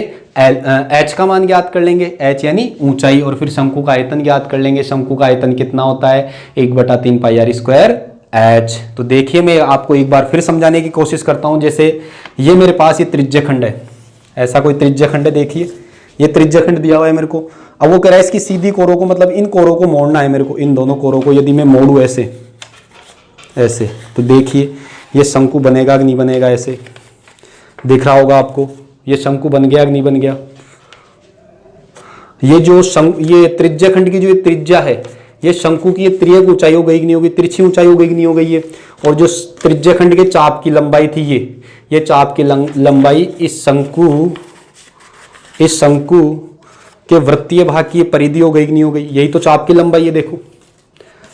h का मान ज्ञात कर लेंगे, h यानी ऊंचाई, और फिर शंकु का आयतन ज्ञात कर लेंगे। शंकु का आयतन कितना होता है, 1/3 पाई आर स्क्वायर h। तो देखिए मैं आपको एक बार फिर समझाने की कोशिश करता हूं। जैसे ये मेरे पास ये त्रिज्यखंड है, ऐसा कोई त्रिज्यखंड है, देखिए ये त्रिज्यखंड दिया हुआ है मेरे को। अब वो कह रहा है इसकी सीधी कोरों को, मतलब इन कोरों को मोड़ना है मेरे को, इन दोनों कोरों को यदि मैं मोड़ू ऐसे ऐसे, तो देखिए ये शंकु बनेगा कि नहीं बनेगा, ऐसे दिख रहा होगा आपको, ये शंकु बन गया कि नहीं बन गया। ये त्रिज्यखंड की जो त्रिज्या है, ये शंकु की ये त्रियक ऊंचाई हो गई कि नहीं होगी, तिरछी ऊंचाई हो गई कि नहीं हो गई ये। और जो त्रिज्यखंड के चाप की लंबाई थी, ये चाप की लंबाई इस शंकु के वृत्तीय भाग की परिधि हो गई कि नहीं हो गई, यही तो चाप की लंबाई है। देखो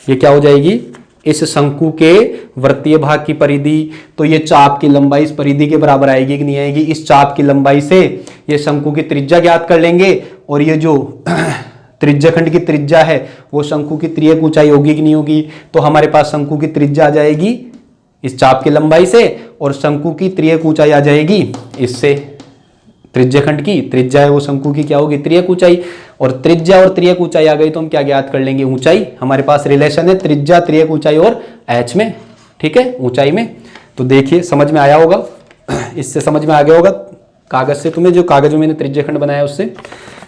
ये क्या हो जाएगी, इस शंकु के वृत्तीय भाग की परिधि, तो ये चाप की लंबाई इस परिधि के बराबर आएगी कि नहीं आएगी। इस चाप की लंबाई से ये शंकु की त्रिज्या ज्ञात कर लेंगे, और ये जो त्रिज्यखंड की त्रिज्या है वो शंकु की त्रियक ऊंचाई होगी कि नहीं होगी। तो हमारे पास शंकु की त्रिज्या आ जाएगी इस चाप की लंबाई से, और शंकु की त्रियक ऊंचाई आ जाएगी इससे। त्रिज्यखंड की त्रिज्या है वो शंकु की क्या होगी, त्रियक ऊंचाई, और त्रिज्या और त्रियक ऊंचाई आ गई तो हम क्या ज्ञात कर लेंगे, ऊंचाई। हमारे पास रिलेशन है त्रिज्या, त्रियक ऊंचाई और h में, ठीक है, ऊंचाई में। तो देखिए समझ में आया होगा, इससे समझ में आ गया होगा कागज से, तुम्हें जो कागज में मैंने त्रिज्यखंड बनाया उससे।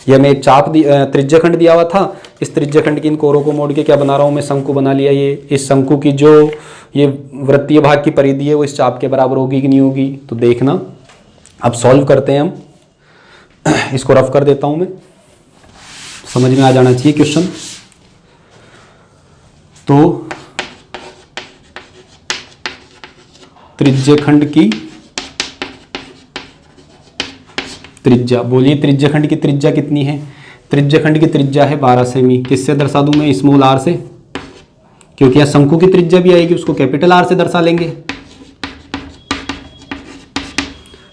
यह मैं एक चाप त्रिज्यखंड दिया हुआ था, इस त्रिज्यखंड की इन कोरों को मोड़ के क्या बना रहा हूँ मैं, शंकु बना लिया। ये इस शंकु की जो ये वृत्तीय भाग की परिधि है वो इस चाप के बराबर होगी कि नहीं होगी। तो देखना, अब सॉल्व करते हैं हम। इसको रफ कर देता हूं मैं, समझ में आ जाना चाहिए क्वेश्चन। तो त्रिज्यखंड की त्रिज्या। बोलिए त्रिज्यखंड की त्रिज्या कितनी है? त्रिज्यखंड की त्रिज्या है 12 सेमी। किससे दर्शा दूं मैं? स्मॉल आर से, क्योंकि यहां शंकु की त्रिज्या भी आएगी, उसको कैपिटल आर से दर्शा लेंगे।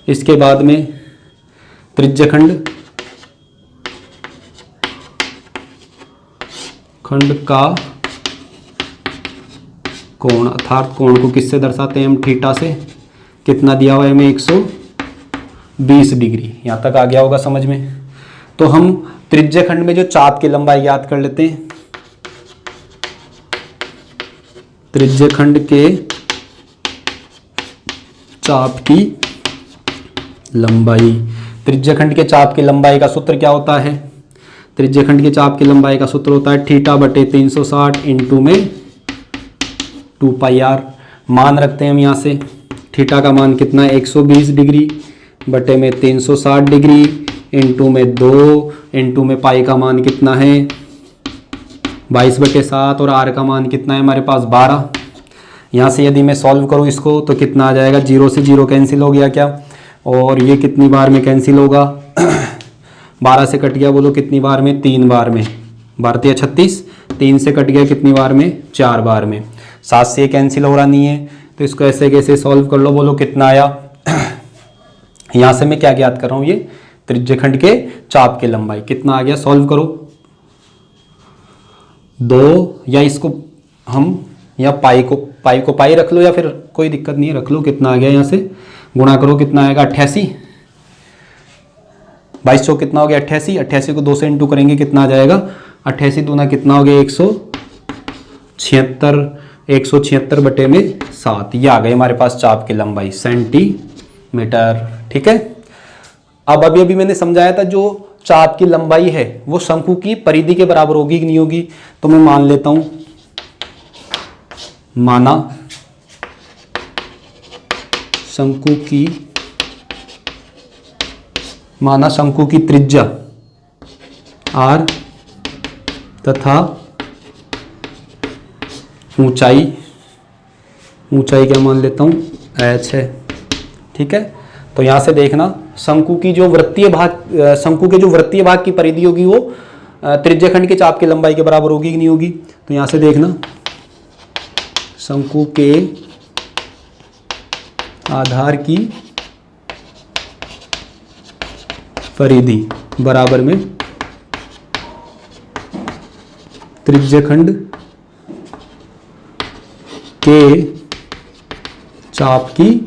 इसके बाद में त्रिज्यखंड का कोण, अर्थात कोण को किससे दर्शाते हैं हम? थीटा से। कितना दिया हुआ है हमें? 120 डिग्री। यहां तक आ गया होगा समझ में। तो हम त्रिज्यखंड में जो चाप की लंबाई याद कर लेते हैं। त्रिज्यखंड के चाप की लंबाई, त्रिज्यखंड के चाप की लंबाई का सूत्र क्या होता है? त्रिज्यखंड के चाप की लंबाई का सूत्र होता है थीटा बटे 360 इंटू में 2 पाई आर। मान रखते हैं हम यहाँ से, थीटा का मान कितना है? 120 डिग्री बटे में 360 डिग्री इंटू में 2 इंटू में पाई का मान कितना है? 22/7 और आर का मान कितना है हमारे पास? 12। यहाँ से यदि मैं सॉल्व करूँ इसको तो कितना आ जाएगा? 0 से 0 कैंसिल हो गया क्या? और ये कितनी बार में कैंसिल होगा? 12 से कट गया, बोलो कितनी बार में? 3 बार में। 12 या 36, 3 से कट गया कितनी बार में? 4 बार में। 7 से कैंसिल हो रहा नहीं है, तो इसको ऐसे कैसे सॉल्व कर लो, बोलो कितना आया? यहाँ से मैं क्या ज्ञात कर रहा हूँ? ये त्रिज्यखंड के चाप की लंबाई कितना आ गया? सॉल्व करो। 2 या इसको हम या पाई को पाई रख लो, या फिर कोई दिक्कत नहीं है, रख लो। कितना आ गया? यहाँ से गुणा करो, कितना आएगा? 88। 22 चौक कितना हो गया? 88। 88 को 2 से इंटू करेंगे, कितना आ जाएगा? 88 दूना कितना हो गया? 176। 176 बटे में 7। ये आ गई हमारे पास चाप की लंबाई सेंटीमीटर। ठीक है। अब अभी मैंने समझाया था जो चाप की लंबाई है वो शंकु की परिधि के बराबर होगी कि नहीं होगी। तो मैं मान लेता हूं, माना शंकु की त्रिज्या r तथा ऊंचाई क्या मान लेता हूं? h है। ठीक है। तो यहां से देखना शंकु के जो वृत्तीय भाग की परिधि होगी वो त्रिज्यखंड के चाप की लंबाई के बराबर होगी कि नहीं होगी। तो यहां से देखना शंकु के आधार की परिधि बराबर में त्रिज्यखंड के चाप की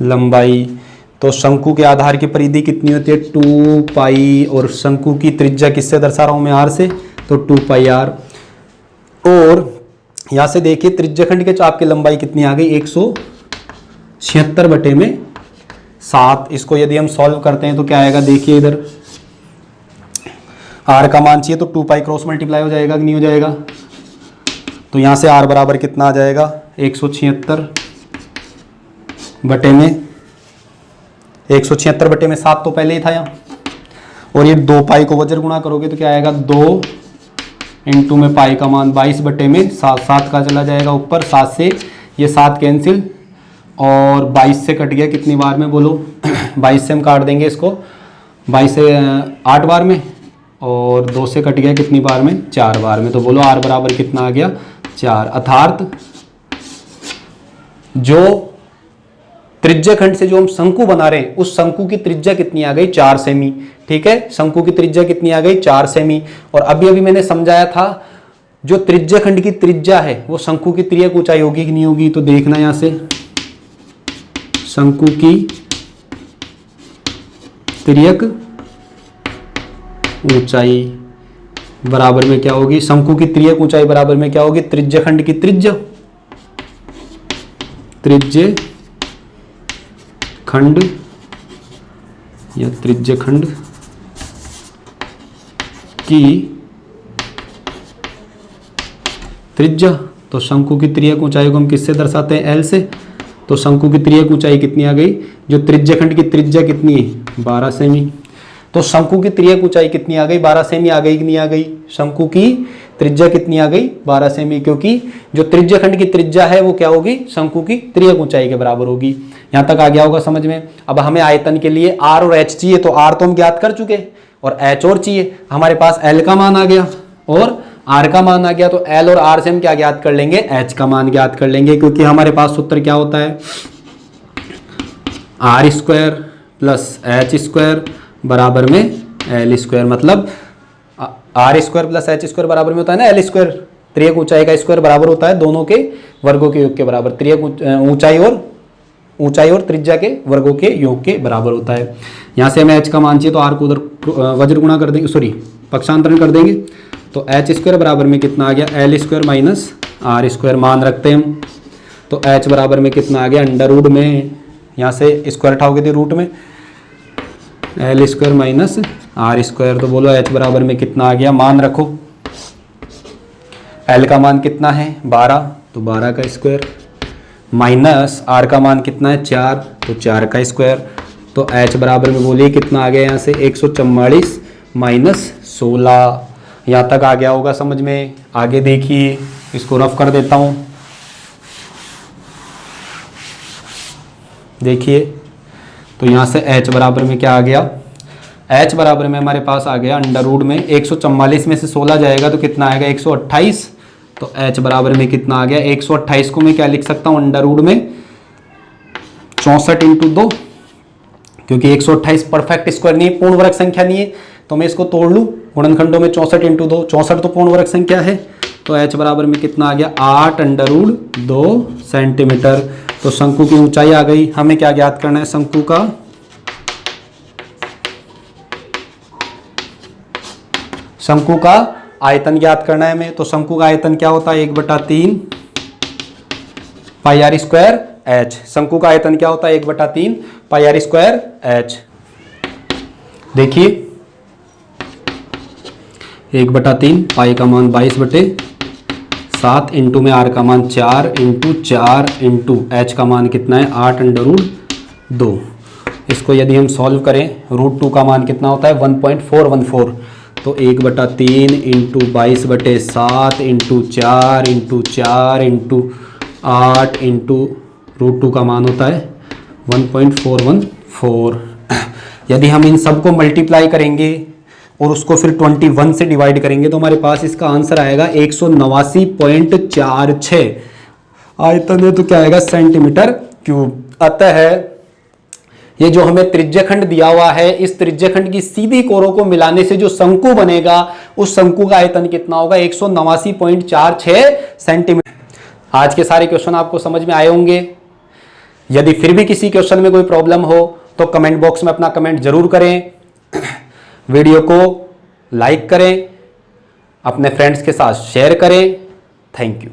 लंबाई। तो शंकु के आधार की परिधि कितनी होती है? 2 पाई, और शंकु की त्रिज्या किससे दर्शा रहा हूं मैं? r से, तो 2 पाई r। और यहां से देखिए त्रिज्यखंड के चाप की लंबाई कितनी आ गई? 176 बटे में 7। इसको यदि हम सॉल्व करते हैं तो क्या आएगा? देखिए इधर r का मान चाहिए तो 2 पाई क्रॉस मल्टीप्लाई हो जाएगा कि नहीं हो जाएगा? तो यहां से r बराबर कितना आ जाएगा? 176 बटे में 7 तो पहले ही था यहाँ। और ये 2 पाई को वज्र गुणा करोगे तो क्या आएगा? 2 इंटू में पाई का मान 22 बटे में 7। 7 का चला जाएगा ऊपर, 7 से ये 7 कैंसिल, और 22 से कट गया कितनी बार में? बोलो 22 से हम काट देंगे इसको, 22 से 8 बार में, और 2 से कट गया कितनी बार में? 4 बार में। तो बोलो r बराबर कितना आ गया? 4। अर्थात जो त्रिज्यखंड से जो हम शंकु बना रहे हैं उस शंकु की त्रिज्या कितनी आ गई? 4 सेमी। ठीक है। शंकु की त्रिज्या कितनी आ गई? 4 सेमी। और अभी मैंने समझाया था जो त्रिज्यखंड की त्रिज्या है वो शंकु की तिर्यक ऊंचाई होगी कि नहीं होगी। तो देखना यहां से शंकु की तिर्यक ऊंचाई बराबर में क्या होगी? शंकु की तिर्यक ऊंचाई बराबर में क्या होगी? त्रिज्यखंड की त्रिज्या, त्रिज्यखंड या त्रिज्यखंड की त्रिज्या। तो शंकु की तिर्यक ऊंचाई को हम किससे दर्शाते हैं? L से। तो शंकु की तिर्यक ऊंचाई कितनी आ गई? जो त्रिज्यखंड की त्रिज्या कितनी है? 12 सेमी। तो शंकु की तिर्यक ऊंचाई कितनी आ गई? 12 सेमी आ गई कि नहीं आ गई? शंकु की त्रिज्या कितनी आ गई 12 सेमी, क्योंकि जो त्रिज्याखंड की त्रिज्या है वो क्या होगी, शंकु की त्रियक ऊंचाई के बराबर होगी। यहां तक आ गया होगा समझ में। अब हमें आयतन के लिए आर और एच चाहिए, तो आर तो हम ज्ञात कर चुके और एच और चाहिए। हमारे पास एल का मान आ गया और आर का मान आ गया, तो एल और आर से हम क्या ज्ञात कर लेंगे, एच का मान ज्ञात कर लेंगे, क्योंकि हमारे पास सूत्र क्या होता है, r square plus h square बराबर में एल स्क्वायर। मतलब r square plus h square बराबर में होता है ना एल स्क्वायर, त्रियक ऊंचाई का स्क्वायर बराबर होता है दोनों के वर्गों के योग के बराबर, त्रियक ऊंचाई और त्रिज्या के वर्गों के योग के बराबर होता है। यहाँ से हमें एच का मान चाहिए, तो आर को उधर वज्र गुणा कर देंगे, सॉरी पक्षांतरण कर देंगे, तो एच स्क्वायर बराबर में कितना आ गया, L square minus R square मान रखते हैं हम, तो एच बराबर में कितना आ गया, अंडर रूट में, यहाँ से स्क्वायर उठाओगे थे रूट में, L square minus R square, तो बोलो एच बराबर में कितना आ गया, मान रखो, एल का मान कितना है 12, तो 12 का स्क्वायर माइनस आर का मान कितना है 4, तो 4 का स्क्वायर, तो एच बराबर में बोलिए कितना आ गया यहाँ से 144 माइनस 16। यहाँ तक आ गया होगा समझ में। आगे देखिए, इसको रफ कर देता हूँ, देखिए, तो यहाँ से h बराबर में क्या आ गया, h बराबर में हमारे पास आ गया अंडर रूट में 144 में से 16 जाएगा तो कितना आएगा 128, तो h बराबर में कितना आ गया 128 को मैं क्या लिख सकता हूँ अंडर रूट में 64 इंटू 2, क्योंकि 128 परफेक्ट स्क्वायर नहीं है, पूर्ण वर्ग संख्या नहीं है, तो मैं इसको तोड़ लूँ गुणनखंडों में 64 इंटू 2, 64 तो पूर्ण वर्ग संख्या है, तो h बराबर में कितना आ गया 8 अंडर रूट 2 सेंटीमीटर। तो शंकु की ऊंचाई आ गई। हमें क्या ज्ञात करना है, शंकु का आयतन ज्ञात करना है हमें। तो शंकु का आयतन क्या होता है 1/3 पाई आर स्क्वायर एच। शंकु का आयतन क्या होता है 1/3 पाई आर स्क्वायर एच। देखिए 1/3 पाई का मान 22/7 इंटू में आर का मान 4 इंटू 4 इंटू एच का मान कितना है 8 अंडर रूट 2। इसको यदि हम सॉल्व करें, रूट 2 का मान कितना होता है 1.414, तो 1/3 into 22/7 into 4 into 4 into 8 into root 2 का मान होता है 1.414। यदि हम इन सबको मल्टीप्लाई करेंगे और उसको फिर 21 से डिवाइड करेंगे तो हमारे पास इसका आंसर आएगा 189.46 आयतन है, तो क्या आएगा सेंटीमीटर क्यूब। अतः ये जो हमें त्रिज्याखंड दिया हुआ है, इस त्रिज्याखंड की सीधी कोरों को मिलाने से जो शंकु बनेगा उस शंकु का आयतन कितना होगा 189.46 सेंटीमीटर। आज के सारे क्वेश्चन आपको समझ में आए होंगे। यदि फिर भी किसी क्वेश्चन में कोई प्रॉब्लम हो तो कमेंट बॉक्स में अपना कमेंट जरूर करें, वीडियो को लाइक करें, अपने फ्रेंड्स के साथ शेयर करें। Thank you.